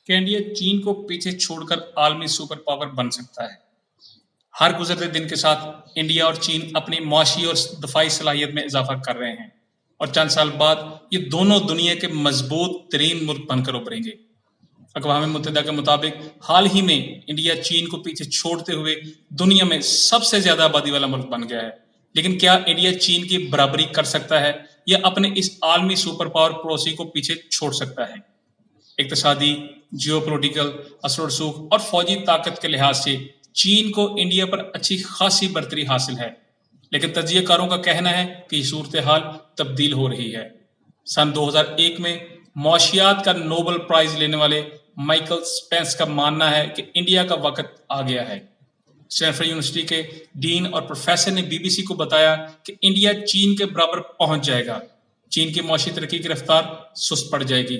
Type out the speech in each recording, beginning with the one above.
कि इंडिया चीन को पीछे छोड़कर आलमी सुपर पावर बन सकता है। हर गुजरते दिन के साथ इंडिया और चीन अपनी मुआशी और दफाई सलाहियत में इजाफा कर रहे हैं और चंद साल बाद ये दोनों दुनिया के मजबूत तरीन मुल्क बनकर उभरेंगे। अक़वाम मुत्तहिदा के मुताबिक हाल ही में इंडिया चीन को पीछे छोड़ते हुए दुनिया में सबसे ज्यादा आबादी वाला मुल्क बन गया है। लेकिन क्या इंडिया चीन की बराबरी कर सकता है या अपने इस आलमी सुपर पावर पड़ोसी को पीछे छोड़ सकता है? इक्तिसादी, जियोपॉलिटिकल, असर रसूख और फौजी ताकत के लिहाज से चीन को इंडिया पर अच्छी खासी बरतरी हासिल है, लेकिन तजियाकारों का कहना है कि सूरत हाल तब्दील हो रही है। सन 2001 में मौशियात का नोबेल प्राइज लेने वाले माइकल स्पेंस का मानना है कि इंडिया का वक्त आ गया है। स्टैनफोर्ड यूनिवर्सिटी के डीन और प्रोफेसर ने बीबीसी को बताया कि इंडिया चीन के बराबर पहुंच जाएगा। चीन की मौशी तरक्की की रफ्तार सुस्त पड़ जाएगी,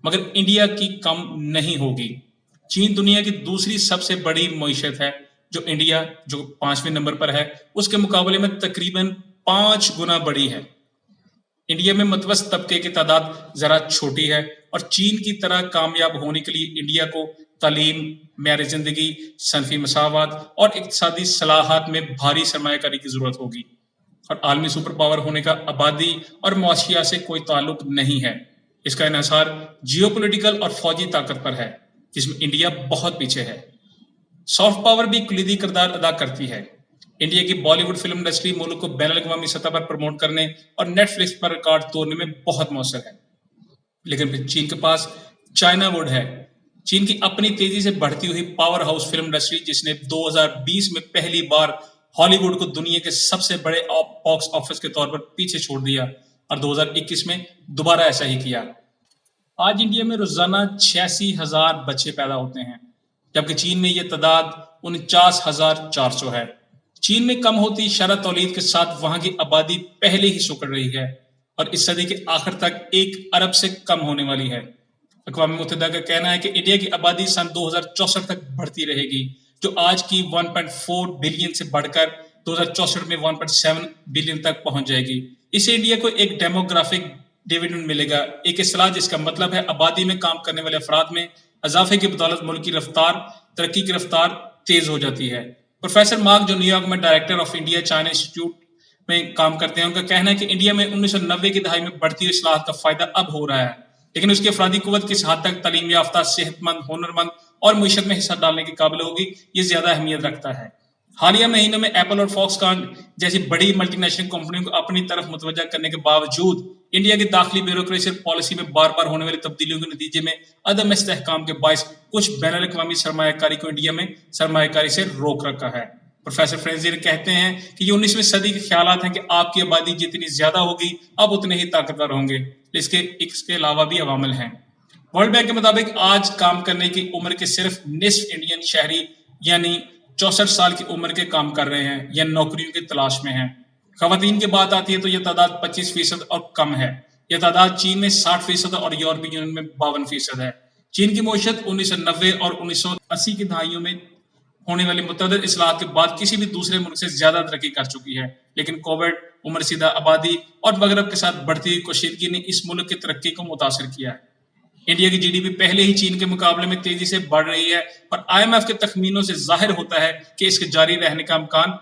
मगर इंडिया की कम नहीं होगी। चीन दुनिया की दूसरी सबसे बड़ी मईशत है, जो इंडिया जो 5वें नंबर पर है उसके मुकाबले में तकरीबन 5 गुना बड़ी है। इंडिया में मतवस्त तबके की तादाद जरा छोटी है और चीन की तरह कामयाब होने के लिए इंडिया को तालीम, मेयार जिंदगी, सनफी मसावत और इक्तिसादी सलाहत में भारी सरमायाकारी की जरूरत होगी। और आलमी सुपर पावर होने का आबादी और मुआशिया से कोई ताल्लुक नहीं है। इसका इन्हिसार जियोपॉलिटिकल और फौजी ताकत पर है, जिसमें इंडिया बहुत पीछे है। सॉफ्ट पावर भी कुलीदी किरदार अदा करती है। इंडिया की बॉलीवुड फिल्म इंडस्ट्री मुल्क को बैनुल अक़वामी सतह पर प्रमोट करने और नेटफ्लिक्स पर रिकॉर्ड तोड़ने में बहुत मौसर है। लेकिन फिर चीन के पास चाइना वुड है। चीन की अपनी तेजी से बढ़ती हुई पावर हाउस फिल्म इंडस्ट्री, जिसने 2020 में पहली बार हॉलीवुड को दुनिया के सबसे बड़े बॉक्स ऑफिस के तौर पर पीछे छोड़ दिया और 2021 में दोबारा ऐसा ही किया। आज इंडिया में रोजाना 86,000 बच्चे पैदा होते हैं, जबकि चीन में यह तादाद 49,400 है। चीन में कम होती शरह तौलीद के साथ वहां की आबादी पहले ही सुकड़ रही है और इस सदी के आखिर तक 1 अरब से कम होने वाली है। अक़वाम मुत्तहिदा का कहना है कि इंडिया की आबादी सन 2064 तक बढ़ती रहेगी, जो आज की 1.4 बिलियन से बढ़कर 2064 में 1.7 बिलियन तक पहुंच जाएगी। इससे इंडिया को एक डेमोग्राफिक डिविडेंड मिलेगा, एक इस्लाह जिसका मतलब है आबादी में काम करने वाले अफराद में इजाफे की बदौलत मुल्क की तरक्की की रफ्तार तेज हो जाती है। प्रोफेसर मार्क, जो न्यूयॉर्क में director of India China institute में काम करते हैं, उनका कहना है कि इंडिया में 1990 की दहाई में बढ़ती हुई इस्लाहत का फायदा अब हो रहा है, लेकिन उसकी अफरादी कुव्वत किस हद तक तालीम याफ्ता, सेहतमंद, हुनरमंद और मुईशत में हिस्सा डालने के काबिल होगी, ये ज्यादा अहमियत रखता है। हालिया महीनों में एप्पल और फॉक्सकॉन जैसी बड़ी मल्टीनेशनल कंपनियों को अपनी तरफ मुतवज्जा करने के बावजूद इंडिया की दाखिली ब्यूरोक्रेसी और पॉलिसी में बार बार होने वाली तब्दीलियों के नतीजे में अदम इस्तेहकाम के बायस कुछ बैनुल अक़वामी सरमायाकारी को इंडिया में सरमायाकारी से रोक रखा है। प्रोफेसर फ्रेजियर कहते हैं कि ये 19वीं सदी के ख्यालात हैं कि आपकी आबादी जितनी ज्यादा होगी आप उतने ही ताकतवर होंगे। इसके अलावा भी अवामिल हैं। वर्ल्ड बैंक के मुताबिक आज काम करने की उम्र के सिर्फ निस्फ इंडियन शहरी यानी 64 साल की उम्र के काम कर रहे हैं या नौकरियों की तलाश में हैं। खवातीन की बात आती है तो यह तादाद 25% और कम है। यह तादाद चीन में 60% और यूरोपीय यूनियन में 52% है। चीन की मईशत 1990 और 1980 की दहाइयों में होने वाली मुतअद्दिद इस्लाहात के बाद किसी भी दूसरे मुल्क से ज्यादा तरक्की कर चुकी है, लेकिन कोविड, उम्रसीदा आबादी और मगरब के साथ बढ़ती हुई कशीदगी ने इस मुल्क की तरक्की को मुतासर किया है। इंडिया की जीडीपी पहले ही चीन के मुकाबले में तेजी से बढ़ रही है और IMF के तखमीनों से जाहिर होता है कि इसके जारी रहने का इम्कान।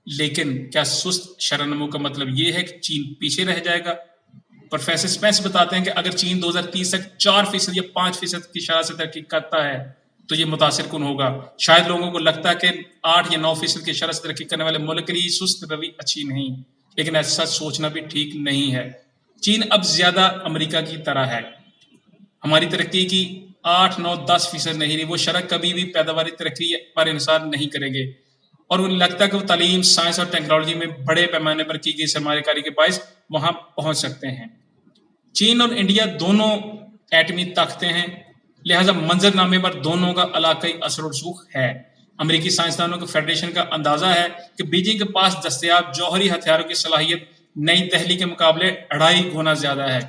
लेकिन क्या सुस्त शरह-नमू का मतलब ये है कि चीन पीछे रह जाएगा? प्रोफेसर स्पेंस बताते हैं कि अगर चीन 2030 तक 4% या 5% की शरह से तरक्की करता है तो ये मुतासिर कुन होगा। शायद लोगों को लगता है कि 8 या 9% की शरह से तरक्की करने वाले मुल्क के लिए सुस्त रवि अच्छी नहीं, लेकिन ऐसा सोचना भी ठीक नहीं है। चीन अब ज्यादा अमेरिका की तरह है। हमारी तरक्की की 8, 9, 10% नहीं रही, वो शरह कभी भी पैदावारी तरक्की पर इंसार नहीं करेंगे और उन्हें लगता है कि वो तालीम, साइंस और टेक्नोलॉजी में बड़े पैमाने पर की गई सरमायाकारी के बायस वहां पहुंच सकते हैं। चीन और इंडिया दोनों एटमी ताकतें हैं, लिहाजा मंजरनामे पर दोनों का इलाकाई असर रसूख है। अमेरिकी साइंसदानों के फेडरेशन का अंदाजा है कि बीजिंग के पास दस्तयाब जौहरी हथियारों की सलाहियत नई दिल्ली के मुकाबले 2.5 गुना ज्यादा है।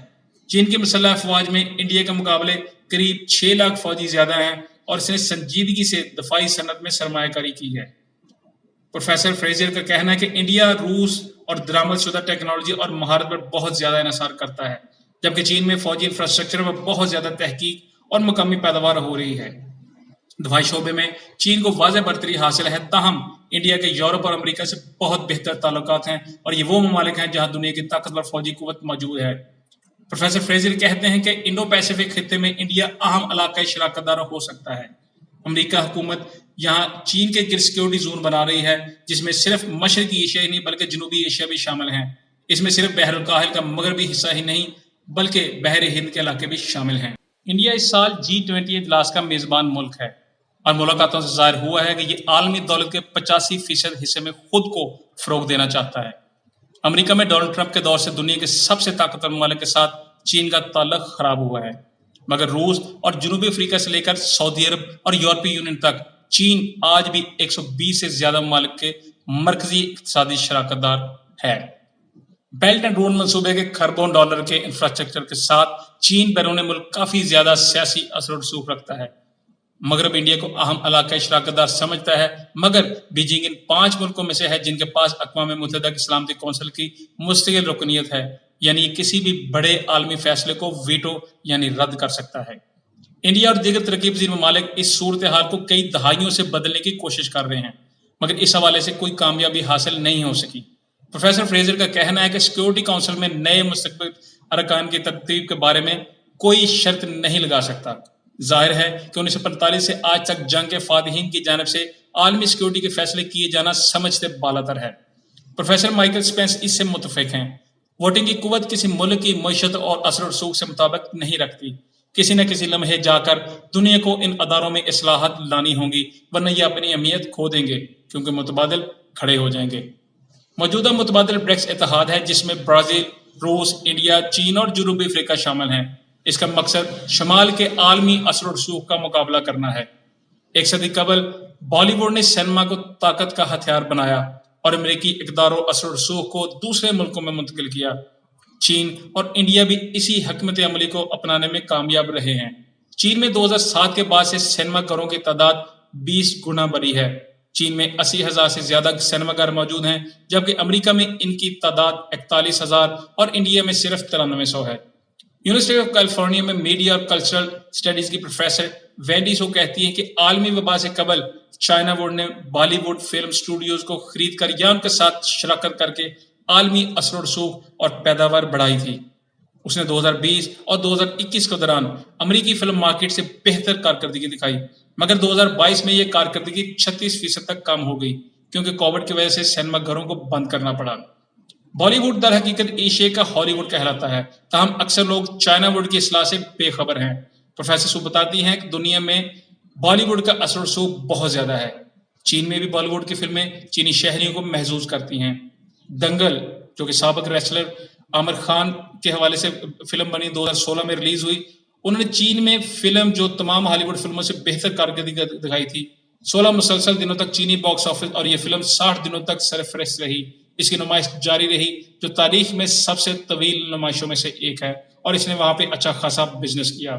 चीन की मुसल्लह अफवाज में इंडिया के मुकाबले करीब 6 लाख फौजी ज्यादा हैं और इसने संजीदगी से दफाई सनत में सरमायाकारी की है। प्रोफेसर फ्रेजियर का कहना है कि इंडिया रूस और दरामदशुदा टेक्नोलॉजी और महारत पर बहुत ज्यादा इन्हिसार करता है, जबकि चीन में फौजी इंफ्रास्ट्रक्चर पर बहुत ज्यादा तहकीक اور مقامی پیداوار ہو رہی ہے۔ دفاعی شعبے میں چین کو واضح برتری حاصل ہے، تاہم انڈیا کے یورپ اور امریکہ سے بہت بہتر تعلقات ہیں اور یہ وہ ممالک ہیں جہاں دنیا کی طاقتور فوجی قوت موجود ہے۔ پروفیسر فریزر کہتے ہیں کہ انڈو پیسیفک خطے میں انڈیا اہم علاقائی شراکت دار ہو سکتا ہے۔ امریکہ حکومت یہاں چین کے گرد سیکورٹی زون بنا رہی ہے، جس میں صرف مشرقی ایشیا ہی نہیں بلکہ جنوبی ایشیا بھی شامل ہیں۔ اس میں صرف بحر الکاہل کا مغربی حصہ ہی نہیں بلکہ بحر ہند کے علاقے بھی شامل ہیں۔ انڈیا اس سال G20 اجلاس کا میزبان ملک ہے اور ملاقاتوں سے ظاہر ہوا ہے کہ یہ عالمی دولت کے 85% حصے میں خود کو فروغ دینا چاہتا ہے۔ امریکہ میں ڈونلڈ ٹرمپ کے دور سے دنیا کے سب سے طاقتور ممالک کے ساتھ چین کا تعلق خراب ہوا ہے، مگر روس اور جنوبی افریقہ سے لے کر سعودی عرب اور یورپی یونین تک چین آج بھی 120 سے زیادہ ممالک کے مرکزی اقتصادی شراکت دار ہے۔ بیلٹ اینڈ روڈ منصوبے کے کھربوں ڈالر کے انفراسٹرکچر کے ساتھ چین بیرون ملک کافی زیادہ سیاسی اثر و رسوخ رکھتا ہے۔ مغرب انڈیا کو اہم علاقائی شراکت دار سمجھتا ہے، مگر بیجنگ ان 5 ملکوں میں سے ہے جن کے پاس اقوام متحدہ کی سلامتی کونسل کی مستقل رکنیت ہے، یعنی یہ کسی بھی بڑے عالمی فیصلے کو ویٹو یعنی رد کر سکتا ہے۔ انڈیا اور دیگر ترقی پذیر ممالک اس صورتحال کو کئی دہائیوں سے بدلنے کی کوشش کر رہے ہیں، مگر اس حوالے سے کوئی کامیابی حاصل نہیں ہو سکی۔ پروفیسر فریزر کا کہنا ہے کہ سیکورٹی کونسل میں نئے مستقبل ارکان کی ترتیب کے بارے میں کوئی شرط نہیں لگا سکتا۔ ظاہر ہے کہ 1945 سے آج تک جنگ کے فاتحین کی جانب سے عالمی سیکورٹی کے فیصلے کیے جانا سمجھ سے بالاتر ہے۔ پروفیسر مائیکل سپینس اس سے متفق ہیں۔ ووٹنگ کی قوت کسی ملک کی معیشت اور اثر و رسوخ سے مطابقت نہیں رکھتی۔ کسی نہ کسی لمحے جا کر دنیا کو ان اداروں میں اصلاحات لانی ہوں گی، ورنہ یہ اپنی اہمیت کھو دیں گے کیونکہ متبادل کھڑے ہو جائیں گے۔ موجودہ متبادل برکس اتحاد ہے جس میں برازیل، روس، انڈیا، چین اور جنوبی افریقہ شامل ہیں۔ اس کا مقصد شمال کے عالمی اثر و رسوخ کا مقابلہ کرنا ہے۔ ایک صدی قبل بالی ووڈ نے سینما کو طاقت کا ہتھیار بنایا اور امریکی اقدار و اثر و رسوخ کو دوسرے ملکوں میں منتقل کیا۔ چین اور انڈیا بھی اسی حکمت عملی کو اپنانے میں کامیاب رہے ہیں۔ چین میں 2007 کے بعد سے سینما گھروں کی تعداد 20 گنا بڑھی ہے۔ چین میں 80,000 سے زیادہ سینما گھر موجود ہیں، جبکہ امریکہ میں ان کی تعداد 41,000 اور انڈیا میں صرف 9300 ہے۔ یونیورسٹی آف کیلیفورنیا میں میڈیا اور کلچرل اسٹڈیز کی پروفیسر وینڈی سو کہتی ہیں کہ عالمی وبا سے قبل چائنا ووڈ نے بالی ووڈ فلم اسٹوڈیوز کو خرید کر یا ان کے ساتھ شراکت کر کے عالمی اثر و رسوخ اور پیداوار بڑھائی تھی۔ اس نے 2020 اور 2021 کے دوران امریکی فلم مارکیٹ سے بہتر کارکردگی دکھائی، مگر 2022 میں یہ کارکردگی 36% تک کم ہو گئی کیونکہ کووڈ کی وجہ سے سینما گھروں کو بند کرنا پڑا۔ بالی ووڈ در حقیقت ایشیا کا ہالی ووڈ کہلاتا ہے، تاہم اکثر لوگ چائنا ووڈ کی اصطلاح سے بے خبر ہیں۔ پروفیسر سو بتاتی ہیں کہ دنیا میں بالی ووڈ کا اثر و رسوخ بہت زیادہ ہے۔ چین میں بھی بالی ووڈ کی فلمیں چینی شہریوں کو محظوظ کرتی ہیں۔ دنگل، جو کہ سابق ریسلر عامر خان کے حوالے سے فلم بنی 2016 میں ریلیز ہوئی، انہوں نے چین میں فلم جو تمام ہالی ووڈ فلموں سے بہتر کارکردگی دکھائی تھی۔ 16 مسلسل دنوں تک چینی باکس آفس اور یہ فلم 60 دنوں تک سرفہرست رہی۔ اس کی نمائش جاری رہی جو تاریخ میں سب سے طویل نمائشوں میں سے ایک ہے، اور اس نے وہاں پہ اچھا خاصا بزنس کیا۔